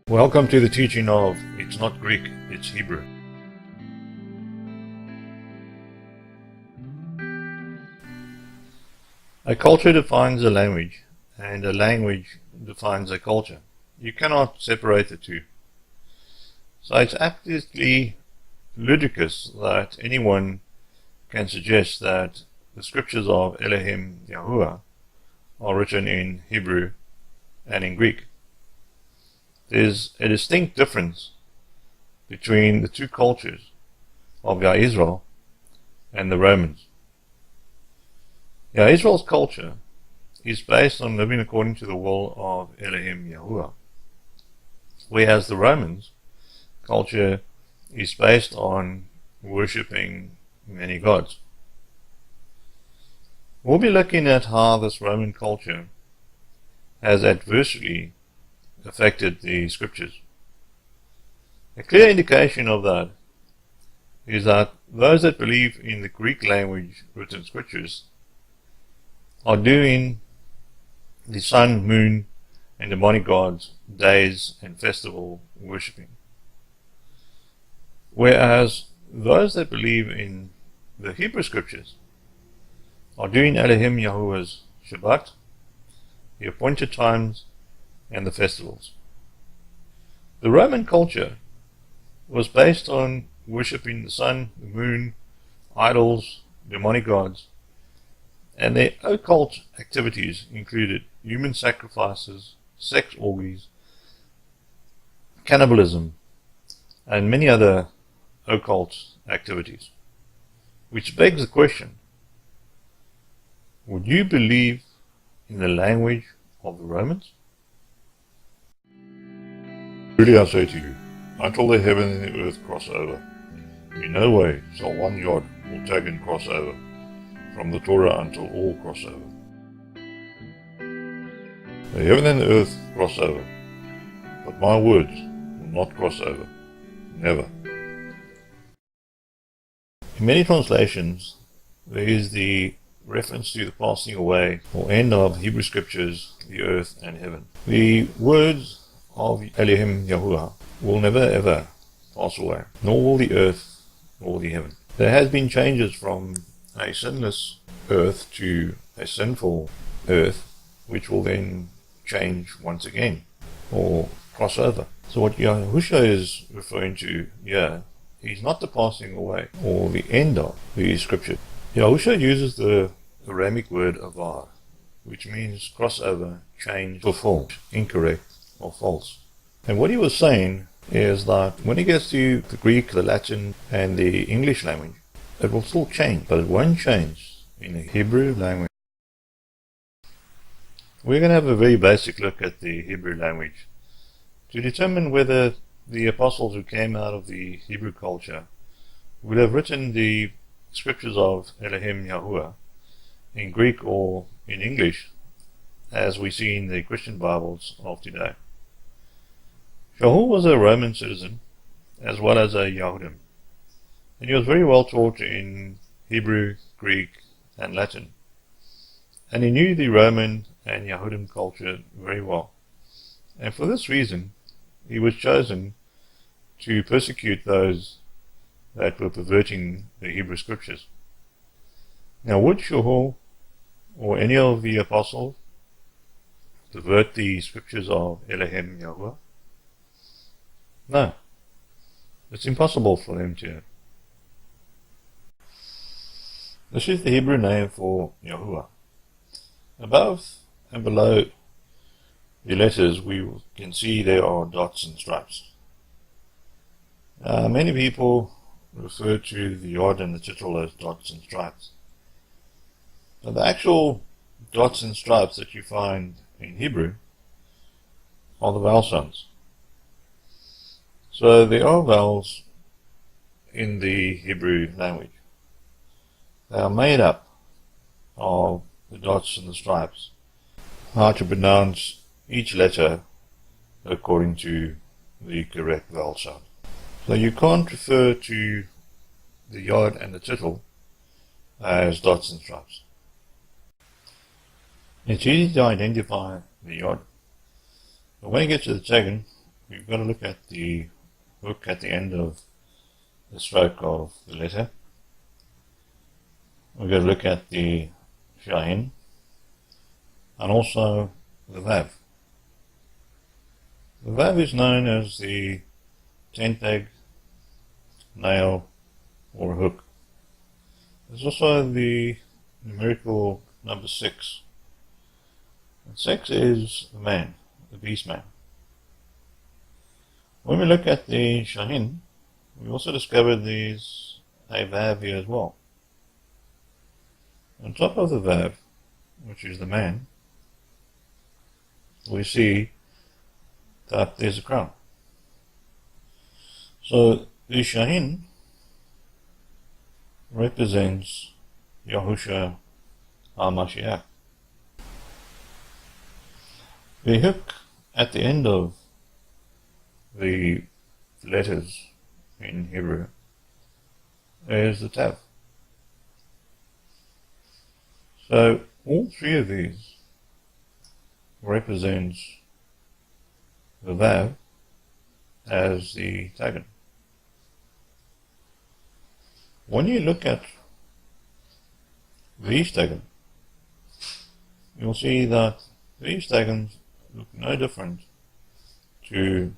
Welcome to the teaching of It's Not Greek, It's Hebrew. A culture defines a language, and a language defines a culture. You cannot separate the two. So it's absolutely ludicrous that anyone can suggest that the Scriptures of ALAHYM YAHUAH are written in Hebrew and in Greek. There's a distinct difference between the two cultures of Israel and the Romans. Israel's culture is based on living according to the will of ALAHYM YAHUAH, whereas the Romans' culture is based on worshipping many gods. We'll be looking at how this Roman culture has adversely affected the Scriptures. A clear indication of that is that those that believe in the Greek language written Scriptures are doing the sun, moon, and demonic gods days and festival worshipping, whereas those that believe in the Hebrew Scriptures are doing ALAHYM YAHUAH's Shabbat, the appointed times, and the festivals. The Roman culture was based on worshipping the sun, the moon, idols, demonic gods, and their occult activities included human sacrifices, sex orgies, cannibalism, and many other occult activities. Which begs the question, would you believe in the language of the Romans? Truly I say to you, until the heaven and the earth cross over, in no way shall one yod or taken cross over from the Torah until all cross over. The heaven and the earth cross over, but my words will not cross over, never. In many translations, there is the reference to the passing away or end of Hebrew Scriptures, the earth and heaven. The words of ALAHYM YAHUAH will never ever pass away, nor will the earth, nor the heaven. There has been changes from a sinless earth to a sinful earth, which will then change once again, or cross over. So what Yahushua is referring to here is not the passing away, or the end of the Scripture. Yahushua uses the Aramic word avar, which means crossover, change, fulfill, incorrect, or false. And what he was saying is that when he gets to the Greek, the Latin, and the English language, it will still change, but it won't change in the Hebrew language. We're going to have a very basic look at the Hebrew language to determine whether the apostles who came out of the Hebrew culture would have written the Scriptures of ALAHYM YAHUAH in Greek or in English, as we see in the Christian Bibles of today. Shaul was a Roman citizen as well as a Yahudim, and he was very well taught in Hebrew, Greek, and Latin, and he knew the Roman and Yahudim culture very well, and for this reason he was chosen to persecute those that were perverting the Hebrew Scriptures. Now, would Shaul or any of the apostles pervert the Scriptures of ALAHYM YAHUAH? No, it's impossible for them to. This is the Hebrew name for Yahuwah. Above and below the letters we can see there are dots and stripes. Many people refer to the yod and the tittle as dots and stripes. But the actual dots and stripes that you find in Hebrew are the vowel sounds. So there are vowels in the Hebrew language. They are made up of the dots and the stripes. How to pronounce each letter according to the correct vowel sound. So you can't refer to the yod and the tittle as dots and stripes. It's easy to identify the yod, but when you get to the second, we've got to look at the hook at the end of the stroke of the letter. We've got to look at the shahin and also the vav. The vav is known as the tent peg, nail, or hook. There's also the numerical number 6. And 6 is the man, the beast man. When we look at the shahin, we also discovered there's a vav here as well. On top of the vav, which is the man, we see that there's a crown. So the shahin represents Yahushua HaMashiach. The hook at the end of the letters in Hebrew is the tav. So all three of these represents the vav as the tagan. When you look at these tagan, you'll see that these tagans look no different to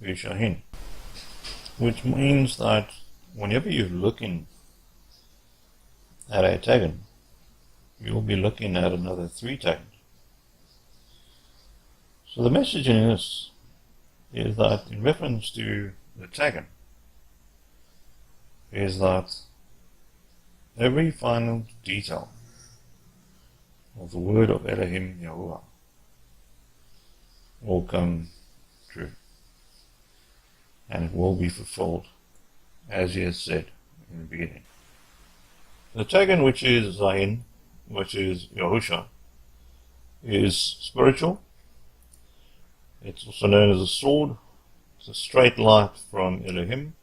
the shahin, which means that whenever you're looking at a tagan, you'll be looking at another 3 tagans. So the message in this is that in reference to the tagan, is that every final detail of the word of ALAHYM YAHUAH will come true, and it will be fulfilled as he has said in the beginning. The tagan, which is Zayin, which is Yahushua, is spiritual. It's also known as a sword. It's a straight light from Elohim.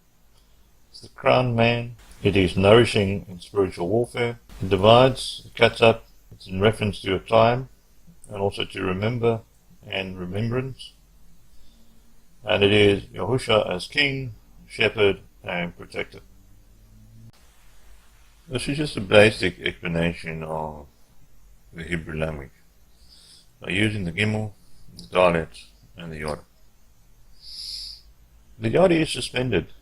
It's the crowned man. It is nourishing in spiritual warfare. It divides, it cuts up. It's in reference to a time and also to remember and remembrance. And it is Yahushua as king, shepherd, and protector. This is just a basic explanation of the Hebrew language by using the Gimel, the Dalet, and the Yod. The Yod is suspended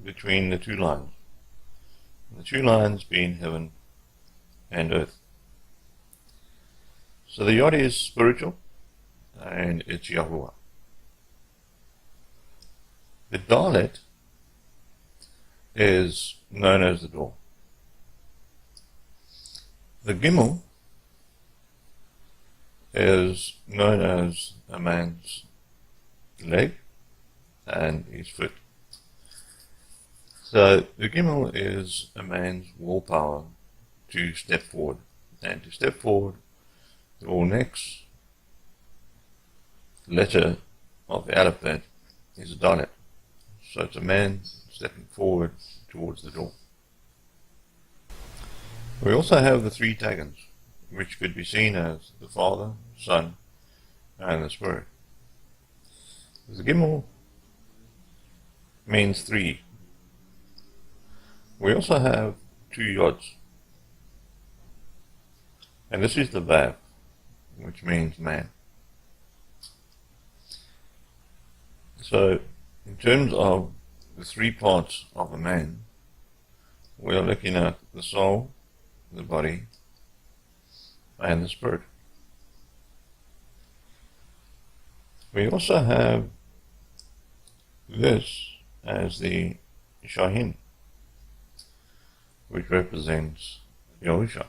between the 2 lines, the 2 lines being heaven and earth. So the Yod is spiritual, and it's Yahuwah. The Dalet is known as the door. The Gimel is known as a man's leg and his foot. So the Gimel is a man's willpower to step forward. And to step forward, the next letter of the alphabet is a Dalet. So it's a man stepping forward towards the door. We also have the 3 tagans, which could be seen as the Father, Son, and the Spirit. The Gimel means 3. We also have 2 Yods, and this is the Vav, which means man. So, in terms of the 3 parts of a man, we are looking at the soul, the body, and the spirit. We also have this as the Shahin, which represents Yahushua.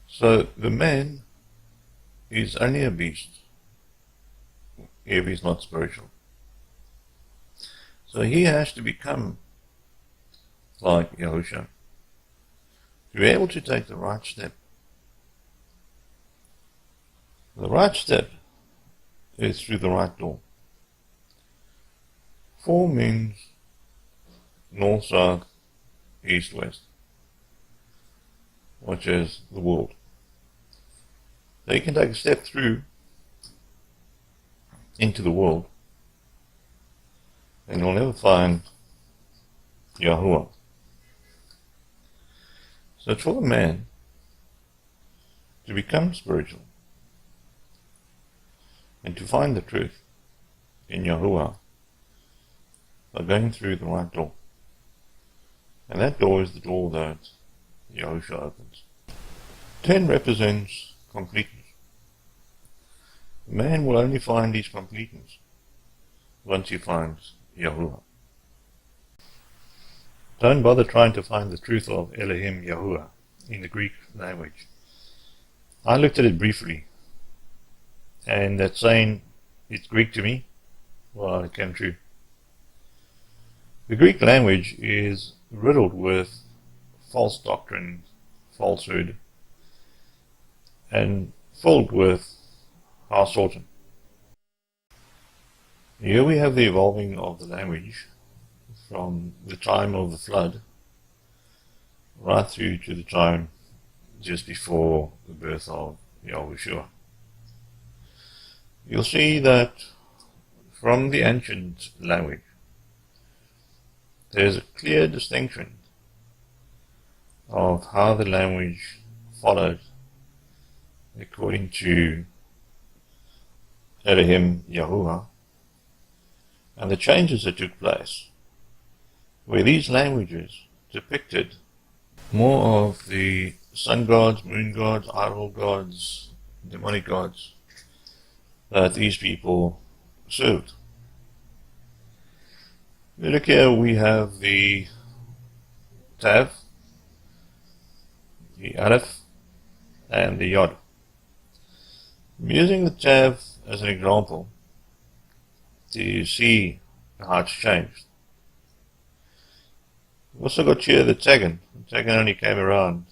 So the man is only a beast if he's not spiritual. So he has to become like Yahushua to be able to take the right step. The right step is through the right door. 4 means north, south, east, west, which is the world. So you can take a step through into the world, then you'll never find Yahuwah. So it's for the man to become spiritual and to find the truth in Yahuwah by going through the right door. And that door is the door that Yahushua opens. 10 represents completeness. Man will only find his completeness once he finds Yahuwah. Don't bother trying to find the truth of ALAHYM YAHUAH in the Greek language. I looked at it briefly, and that saying, it's Greek to me, well, it came true. The Greek language is riddled with false doctrine, falsehood, and filled with Sorting. Here we have the evolving of the language from the time of the flood right through to the time just before the birth of Yahushua. You'll see that from the ancient language there's a clear distinction of how the language followed according to ALAHYM YAHUAH, and the changes that took place, where these languages depicted more of the sun gods, moon gods, idol gods, demonic gods that these people served. Look here, we have the Tav, the Aleph, and the Yod. I'm using the Tav as an example to see how it's changed. We've also got here the Tagan. The Tagan only came around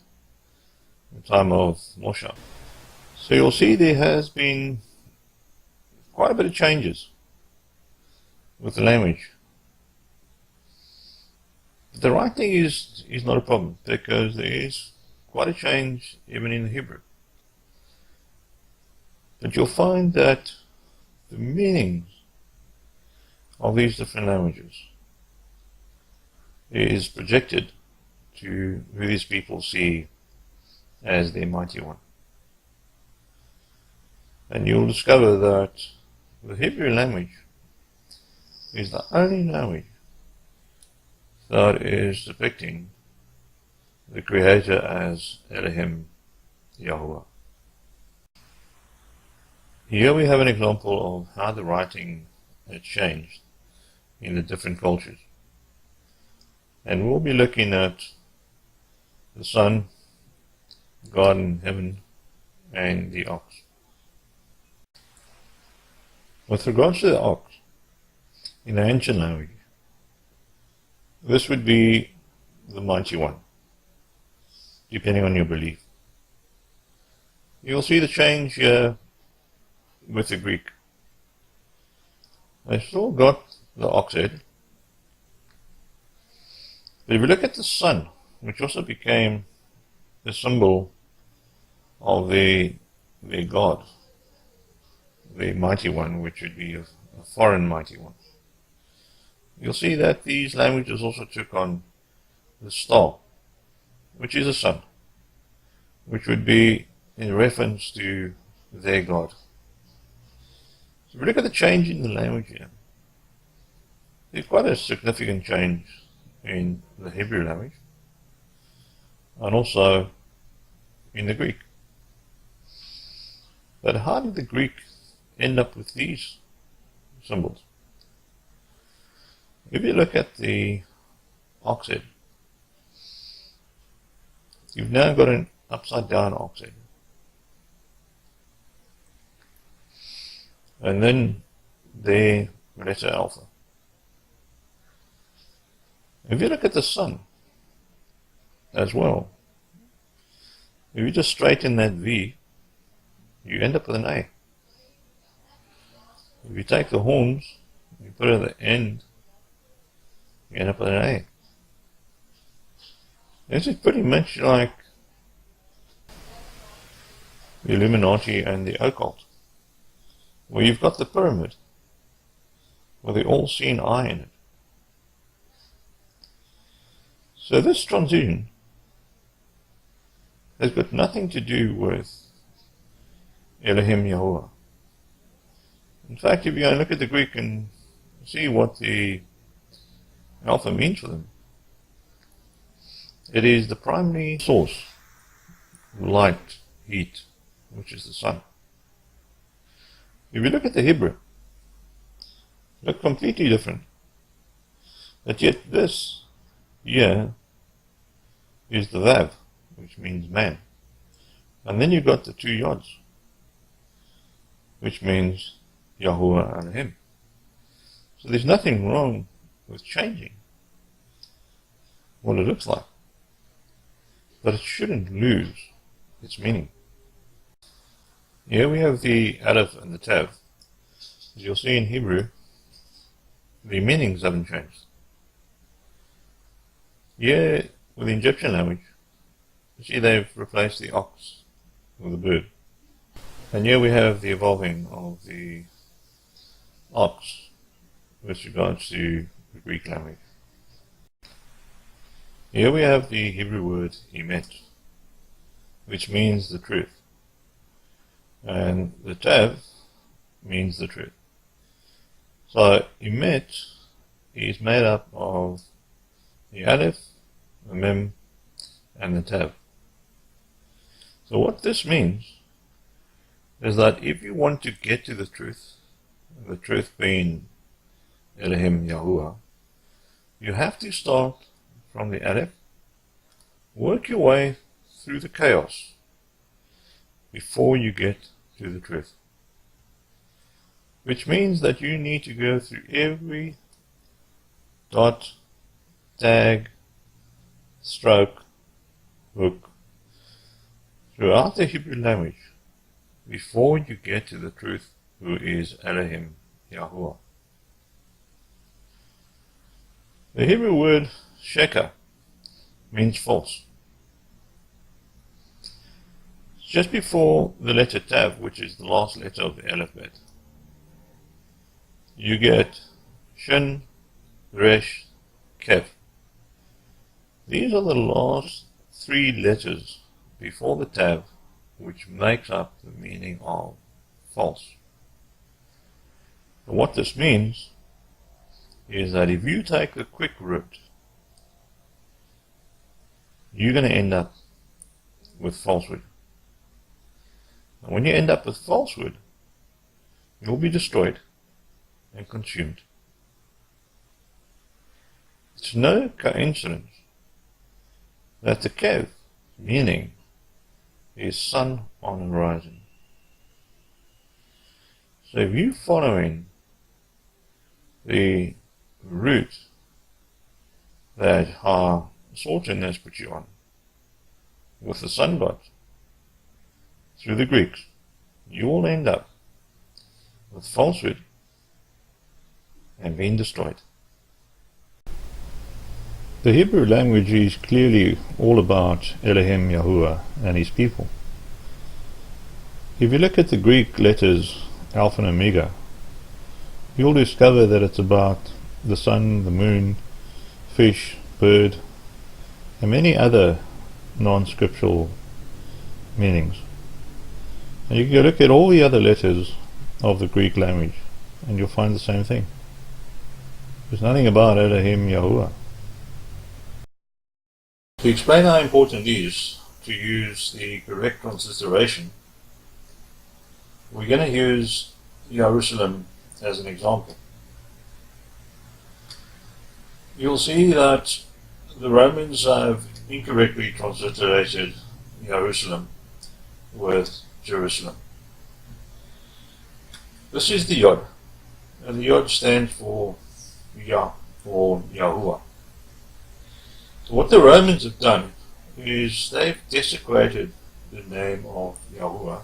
in the time of Moshe. So you'll see there has been quite a bit of changes with the language. But the writing is not a problem, because there is quite a change even in the Hebrew. But you'll find that the meanings of these different languages is projected to who these people see as their mighty one. And you'll discover that the Hebrew language is the only language that is depicting the Creator as ALAHYM YAHUAH. Here we have an example of how the writing had changed in the different cultures. And we'll be looking at the sun, God in heaven, and the ox. With regards to the ox, in the ancient language, this would be the mighty one, depending on your belief. You'll see the change here with the Greek. They've still got the ox head. But if you look at the sun, which also became the symbol of their God, the mighty one, which would be a foreign mighty one, you'll see that these languages also took on the star, which is a sun, which would be in reference to their God. So if we look at the change in the language here, there's quite a significant change in the Hebrew language and also in the Greek. But how did the Greek end up with these symbols? If you look at the ox head, you've now got an upside down ox head. And then the letter alpha. If you look at the sun as well, if you just straighten that V, you end up with an A. If you take the horns, you put it at the end, you end up with an A. This is pretty much like the Illuminati and the occult, where you've got the pyramid with the all-seeing eye in it. So this transition has got nothing to do with ALAHYM YAHUAH. In fact, if you go and look at the Greek and see what the alpha means for them, it is the primary source of light, heat, which is the sun. If you look at the Hebrew, it looks completely different. But yet this here is the Vav, which means man. And then you've got the two Yods, which means Yahuwah and Him. So there's nothing wrong with changing what it looks like. But it shouldn't lose its meaning. Here we have the Aleph and the Tav. As you'll see in Hebrew, the meanings haven't changed. Here, with the Egyptian language, you see they've replaced the ox with a bird. And here we have the evolving of the ox with regards to the Greek language. Here we have the Hebrew word emet, which means the truth. And the Tav means the truth. So emet is made up of the Aleph, the Mem, and the Tav. So what this means is that if you want to get to the truth being ALAHYM YAHUAH, you have to start from the Aleph, work your way through the chaos before you get to the truth. Which means that you need to go through every dot, tag, stroke, hook throughout the Hebrew language before you get to the truth, who is ALAHYM YAHUAH. The Hebrew word sheker means false. Just before the letter Tav, which is the last letter of the alphabet, you get Shin, Resh, Kef. These are the last three letters before the Tav, which makes up the meaning of false. And what this means is that if you take the quick route, you're going to end up with falsehood. And when you end up with falsehood, you'll be destroyed and consumed. It's no coincidence that the Kev meaning is sun on the horizon. So if you're following the route that our Sultan has put you on with the sun god through the Greeks, you will end up with falsehood and being destroyed. The Hebrew language is clearly all about ALAHYM YAHUAH and his people. If you look at the Greek letters Alpha and Omega, you'll discover that it's about the sun, the moon, fish, bird, and many other non-scriptural meanings. And you can look at all the other letters of the Greek language and you'll find the same thing. There's nothing about ALAHYM YAHUAH. To explain how important it is to use the correct transliteration, we're going to use Jerusalem as an example. You'll see that the Romans have incorrectly transliterated Jerusalem with Jerusalem. This is the Yod, and the Yod stands for Yah, or Yahuwah. So what the Romans have done is they've desecrated the name of Yahuwah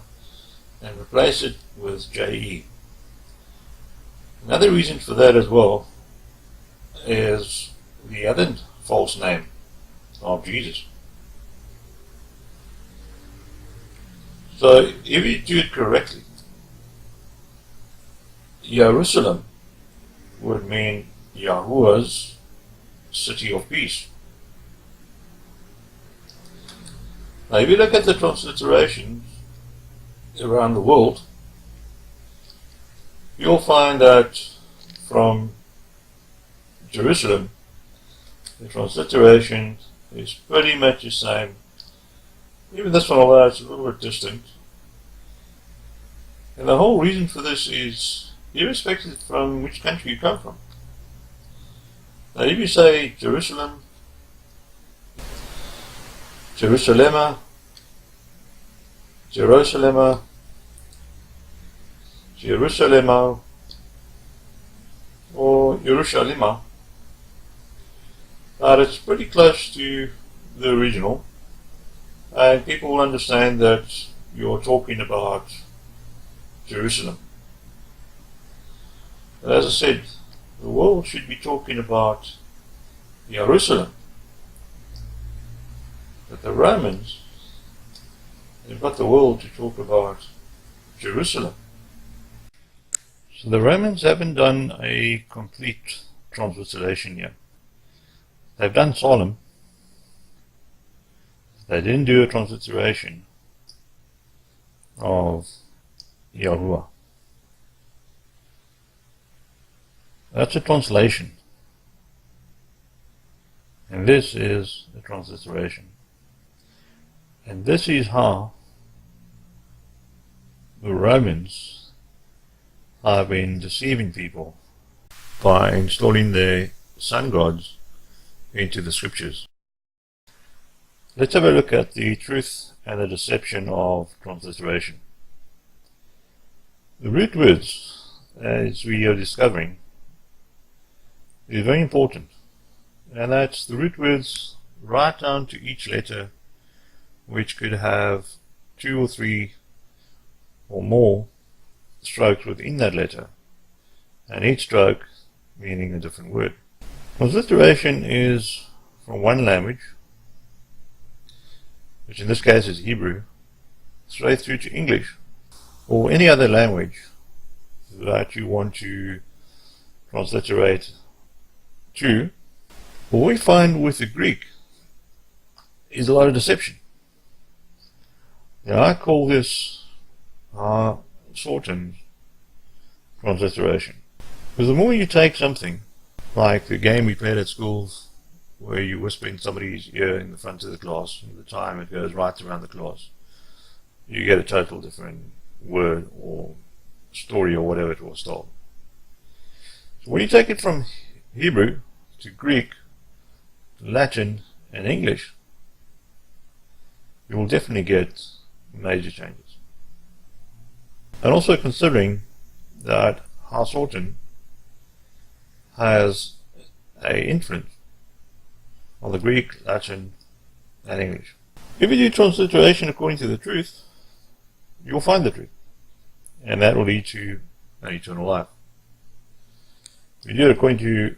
and replaced it with J-E. Another reason for that as well is the other false name of Jesus. So if you do it correctly, Jerusalem would mean Yahuwah's city of peace. Now, if you look at the transliterations around the world, you'll find that from Jerusalem, the transliteration is pretty much the same. Even this one, although it's a little bit distant. And the whole reason for this is irrespective from which country you come from. Now, if you say Jerusalem, Jerusalema, Jerusalema, Jerusalemo, or Yerushalima, but it's pretty close to the original, and people will understand that you're talking about Jerusalem. But as I said, the world should be talking about Jerusalem. But the Romans, they've got the world to talk about Jerusalem. So the Romans haven't done a complete transliteration yet. They've done Solemn. They didn't do a transliteration of Yahuwah. That's a translation. And this is a transliteration. And this is how the Romans have been deceiving people by installing their sun gods into the scriptures. Let's have a look at the truth and the deception of transliteration. The root words, as we are discovering, is very important. And that's the root words right down to each letter, which could have 2 or 3 or more strokes within that letter, and each stroke meaning a different word. Transliteration is from one language, which in this case is Hebrew, straight through to English, or any other language that you want to transliterate to. What we find with the Greek is a lot of deception. Now, I call this shortened transliteration. Because the more you take something, like the game we played at schools, where you whisper in somebody's ear in the front of the class, and the time it goes right around the class, you get a total different word or story or whatever it was told. So when you take it from Hebrew to Greek, Latin, and English, you will definitely get major changes. And also considering that Hausorten has an influence on the Greek, Latin, and English. If you do transliteration according to the truth, you'll find the truth, and that will lead to an eternal life. If you do it according to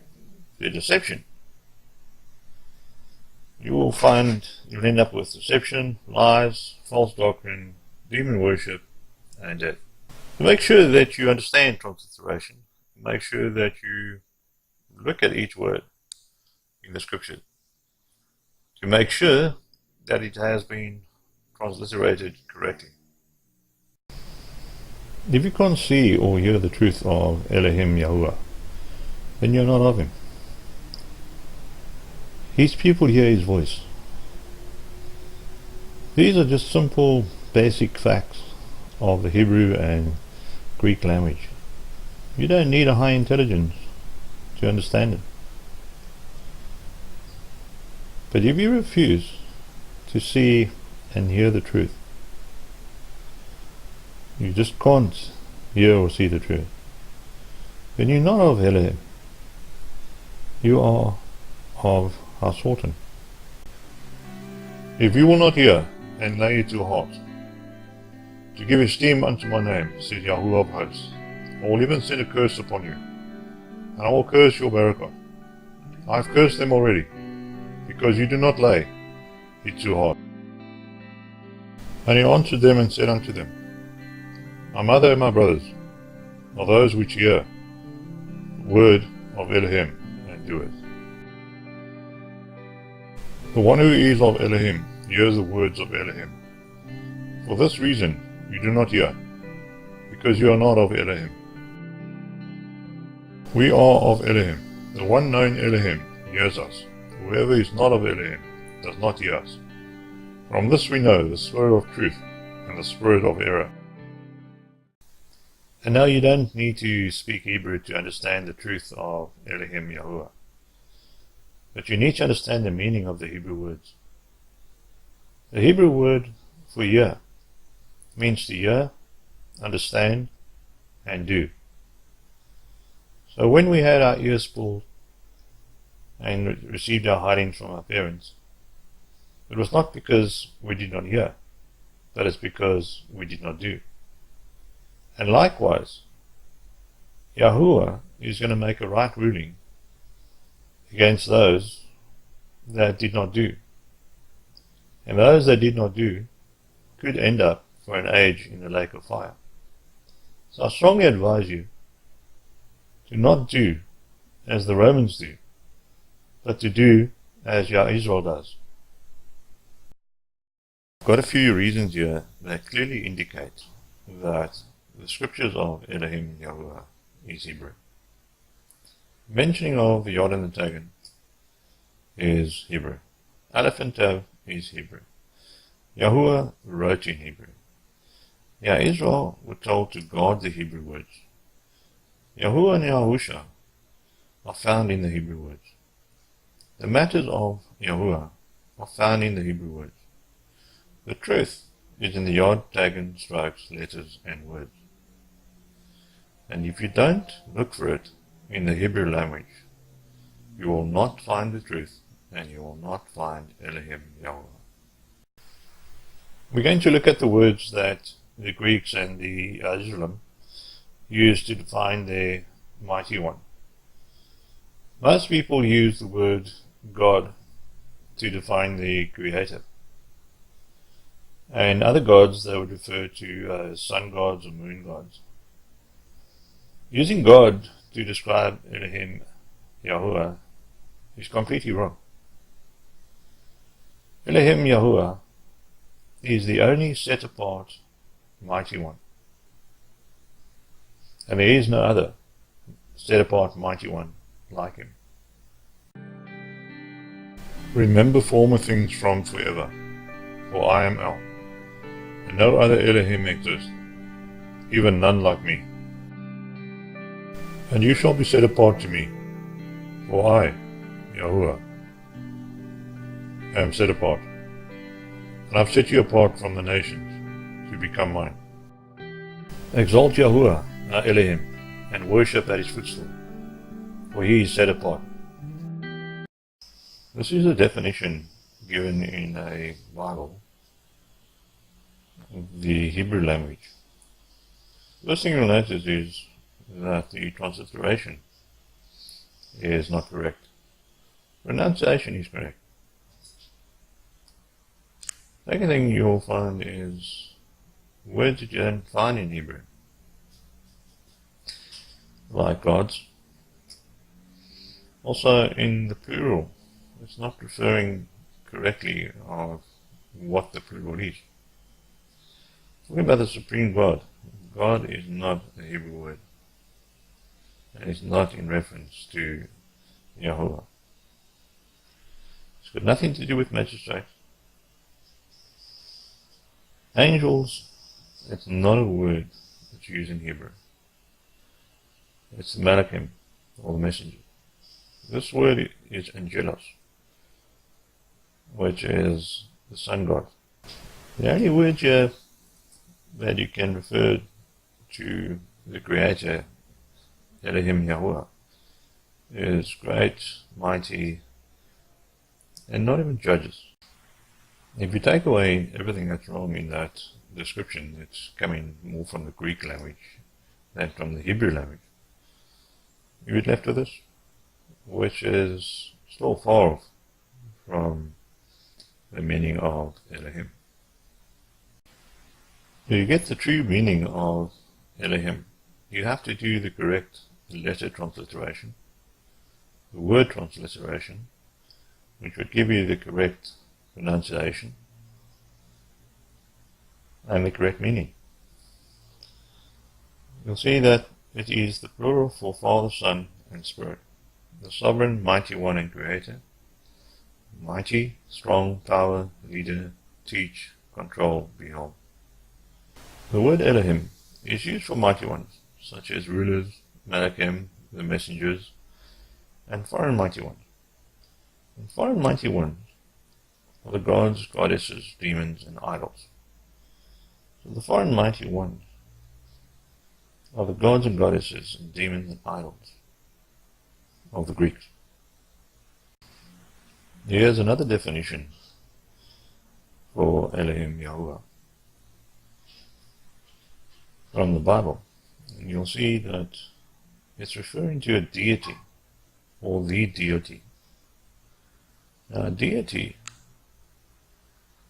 the deception, you'll end up with deception, lies, false doctrine, demon worship, and death. To make sure that you understand transliteration, make sure that you look at each word in the scripture to make sure that it has been transliterated correctly. If you can't see or hear the truth of ALAHYM YAHUAH, then you're not of him. His people hear his voice. These are just simple, basic facts of the Hebrew and Greek language. You don't need a high intelligence to understand it. But if you refuse to see and hear the truth, you just can't hear or see the truth, then you're not of ALAHYM. You are of Hausorten. If you will not hear and lay it to heart, to give esteem unto my name, says Yahuwah of hosts, I will even send a curse upon you, and I will curse your barakah. I have cursed them already, because you do not lay it to heart. And he answered them and said unto them, My mother and my brothers are those which hear, word of Elohim and doeth. The one who is of Elohim hears the words of Elohim. For this reason you do not hear, because you are not of Elohim. We are of Elohim. The one known Elohim hears us. Whoever is not of Elohim does not hear us. From this we know the spirit of truth and the spirit of error. And now you don't need to speak Hebrew to understand the truth of ALAHYM YAHUAH. But you need to understand the meaning of the Hebrew words. The Hebrew word for hear means to hear, understand, and do. So when we had our ears pulled and received our hidings from our parents, it was not because we did not hear, but it's because we did not do. And likewise, Yahuwah is going to make a right ruling against those that did not do. And those that did not do could end up for an age in the lake of fire. So I strongly advise you to not do as the Romans do, but to do as Yah Israel does. I've got a few reasons here that clearly indicate that the Scriptures of ALAHYM YAHUAH is Hebrew. Mentioning of the Yod and the Tagan is Hebrew. Aleph and Tav is Hebrew. Yahuwah wrote in Hebrew. Yah Israel were told to guard the Hebrew words. Yahuwah and Yahusha are found in the Hebrew words. The matters of Yahuwah are found in the Hebrew words. The truth is in the Yod, Tagan, strokes, letters, and words. And if you don't look for it in the Hebrew language, you will not find the truth, and you will not find ALAHYM YAHUAH. We're going to look at the words that the Greeks and the Israelim used to define their mighty one. Most people use the word God to define the Creator. And other gods they would refer to sun gods or moon gods. Using God to describe ALAHYM YAHUAH is completely wrong. ALAHYM YAHUAH is the only set apart mighty one. And there is no other set apart mighty one like him. Remember former things from forever, for I am El, and no other Elohim exists, even none like me. And you shall be set apart to me, for I, Yahuwah, am set apart, and I've set you apart from the nations to become mine. Exalt Yahuwah, our Elohim, and worship at his footstool, for he is set apart. This is a definition given in a Bible, the Hebrew language. The first thing you'll notice is that the transliteration is not correct. Pronunciation is correct. Second thing you'll find is words that you don't find in Hebrew, like gods. Also in the plural, it's not referring correctly of what the plural is. Talking about the Supreme God, God is not a Hebrew word, and it's not in reference to Yahuwah. It's got nothing to do with magistrates. Angels, it's not a word that's used in Hebrew. It's the Malachim, or the messenger. This word is angelos, which is the sun god. The only word here that you can refer to the Creator, ALAHYM YAHUAH, is great, mighty, and not even judges. If you take away everything that's wrong in that description, it's coming more from the Greek language than from the Hebrew language, you're left with this, which is still far off from the meaning of Elohim. To get the true meaning of Elohim, you have to do the correct the letter transliteration, the word transliteration, which would give you the correct pronunciation and the correct meaning. You'll see that it is the plural for Father, Son, and Spirit, the sovereign, mighty one and creator, mighty, strong, power, leader, teach, control, behold. The word Elohim is used for mighty ones, such as rulers, Malachim, the messengers, and foreign mighty ones. And foreign mighty ones are the gods, goddesses, demons, and idols. So the foreign mighty ones are the gods and goddesses and demons and idols of the Greeks. Here's another definition for ALAHYM YAHUAH from the Bible, and you'll see that it's referring to a deity or the deity. Now, a deity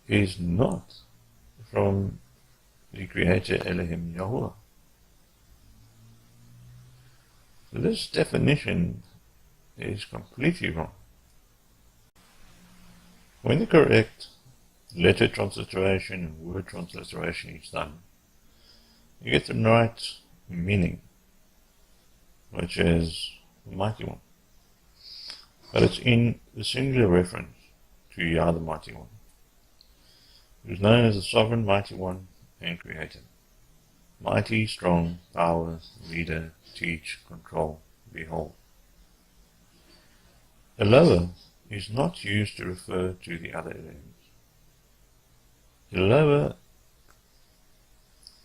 is not from the Creator ALAHYM YAHUAH. So this definition is completely wrong. When the correct letter transliteration and word transliteration is done, you get the right meaning, which is the mighty one. But it's in the singular reference to Yah the mighty one, who is known as the sovereign mighty one and creator. Mighty, strong, power, leader, teach, control, behold. Eloah is not used to refer to the other Elohims. Eloah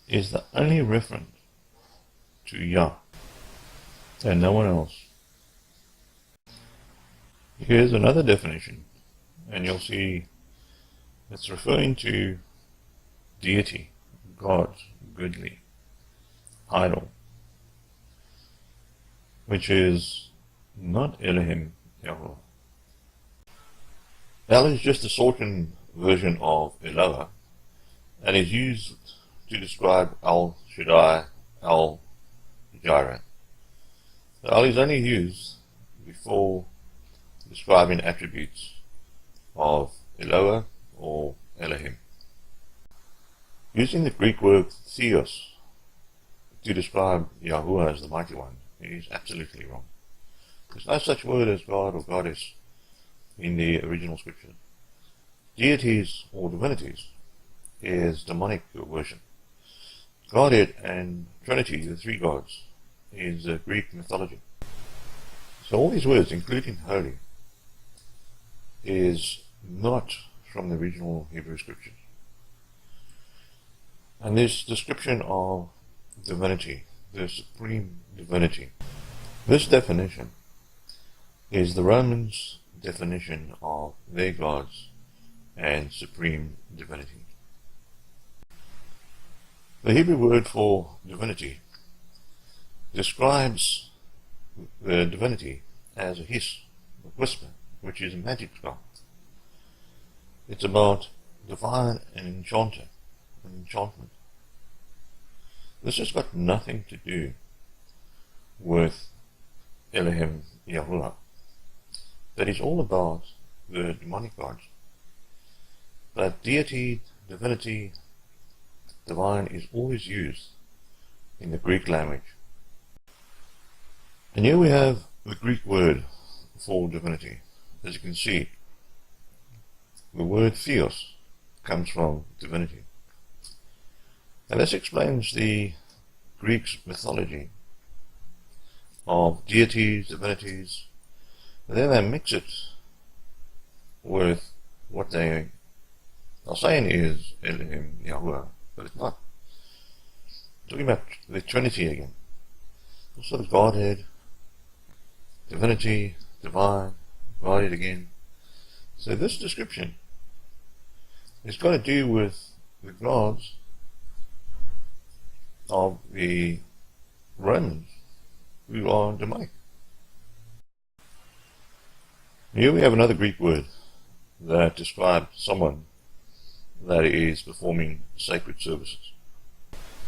is the only reference to Yah and no one else. Here's another definition, and you'll see it's referring to deity, God, goodly, idol, which is not ALAHYM YAHUAH. El is just a shortened version of Eloah and is used to describe El Shaddai, El Jireh. El is only used before describing attributes of Eloah or Elohim. Using the Greek word theos to describe Yahuwah as the mighty one is absolutely wrong. There's no such word as God or goddess in the original scripture. Deities or divinities is demonic worship. Godhead and Trinity, the three gods, is Greek mythology. So all these words, including holy, is not from the original Hebrew scriptures. And this description of divinity, the supreme divinity, this definition is the Romans' definition of their gods and supreme divinity. The Hebrew word for divinity describes the divinity as a hiss, a whisper, which is a magic spell. It's about divine and enchanter, and enchantment. This has got nothing to do with ALAHYM YAHUAH. That is all about the demonic gods. But deity, divinity, divine is always used in the Greek language. And here we have the Greek word for divinity. As you can see, the word theos comes from divinity. And this explains the Greeks' mythology of deities, divinities, and then they mix it with what they are saying is ALAHYM YAHUAH, but it's not. Talking about the Trinity again. Also the Godhead, divinity, divine, Godhead again. So this description has got to do with the gods of the Romans who are demonic. Here we have another Greek word that describes someone that is performing sacred services.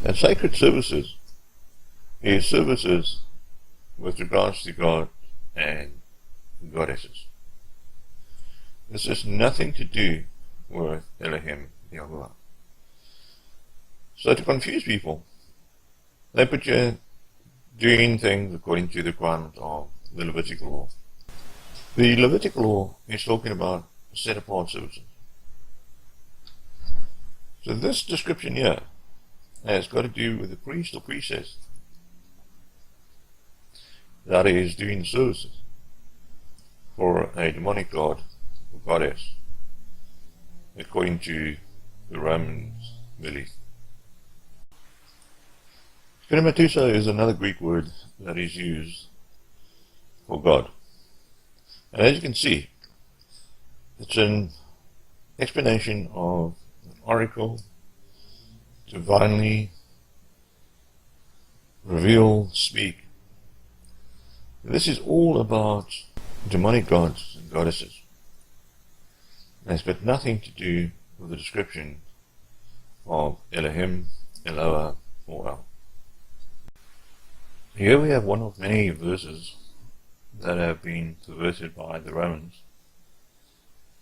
And sacred services is services with regards to God and goddesses. This has nothing to do with ALAHYM YAHUAH. So to confuse people, they put you doing things according to the requirements of the Levitical law. The Levitical law is talking about set-apart services. So this description here has got to do with the priest or priestess that is doing the services for a demonic god or goddess, according to the Romans belief. Spermatosa is another Greek word that is used for God. And as you can see, it's an explanation of an oracle, divinely reveal, speak. This is all about demonic gods and goddesses. And it's got nothing to do with the description of ALAHYM, Eloah, or El. Here we have one of many verses that have been perverted by the Romans,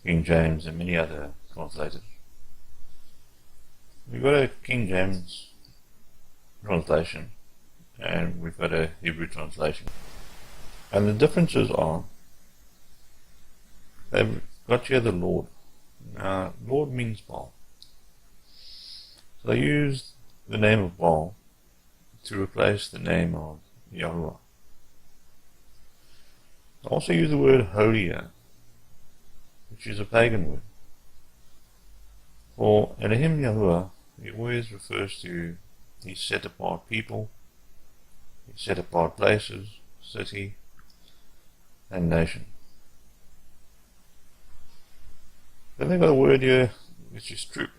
King James and many other translators. We've got a King James translation and we've got a Hebrew translation. And the differences are, they've got here the Lord. Now, Lord means Baal. So they used the name of Baal to replace the name of Yahuwah. They also use the word holier, which is a pagan word. For ALAHYM YAHUAH, he always refers to these set apart people, these set apart places, city, and nation. Then they've got a word here which is troop.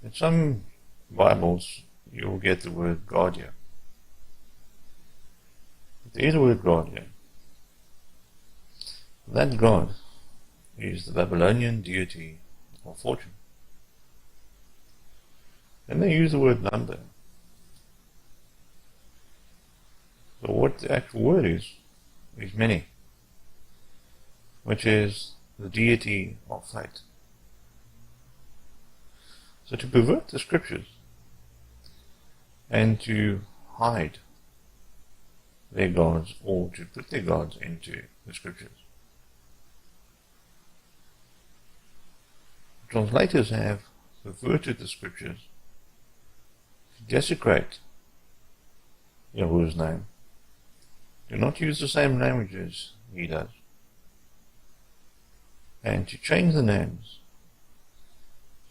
In some Bibles you'll get the word God here. But there is a word God here. That God is the Babylonian deity of fortune. Then they use the word number. So what the actual word is many, which is the deity of fate. So to pervert the scriptures and to hide their gods, or to put their gods into the scriptures, translators have perverted the scriptures to desecrate Yahuwah's name. Do not use the same language as he does, and to change the names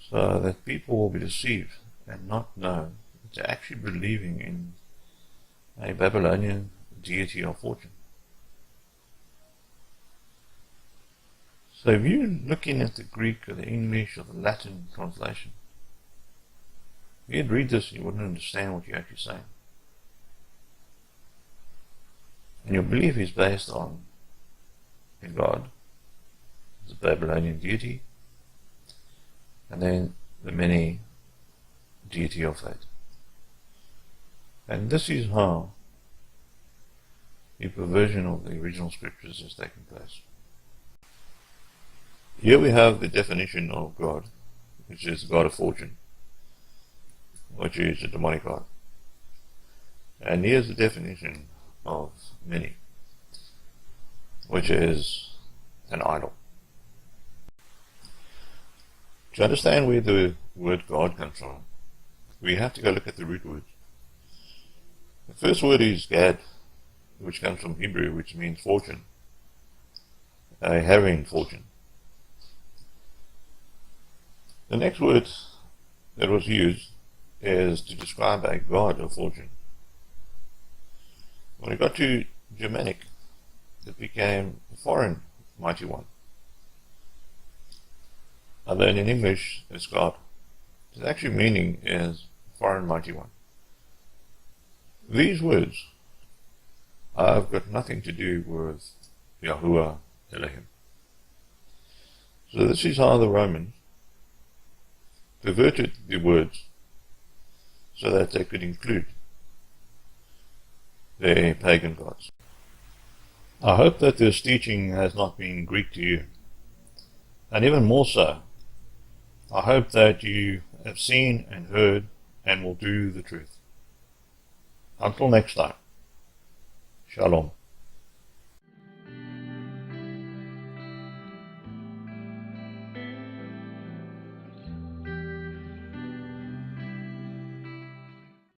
so that people will be deceived and not know that they're actually believing in a Babylonian deity of fortune. So if you're looking at the Greek or the English or the Latin translation, if you'd read this, you wouldn't understand what you're actually saying. And your belief is based on a god, the Babylonian deity, and then the many deity of fate. And this is how the perversion of the original scriptures has taken place. Here we have the definition of God, which is the god of fortune, which is a demonic god. And here's the definition of many, which is an idol. To understand where the word God comes from, we have to go look at the root words. The first word is Gad, which comes from Hebrew, which means fortune, having fortune. The next word that was used is to describe a god of fortune. When it got to Germanic, it became a foreign mighty one. And then in English, it's God. Its actual meaning is foreign mighty one. These words have got nothing to do with Yahuwah ALAHYM. So this is how the Romans perverted the words so that they could include their pagan gods. I hope that this teaching has not been Greek to you. And even more so, I hope that you have seen and heard and will do the truth. Until next time, Shalom.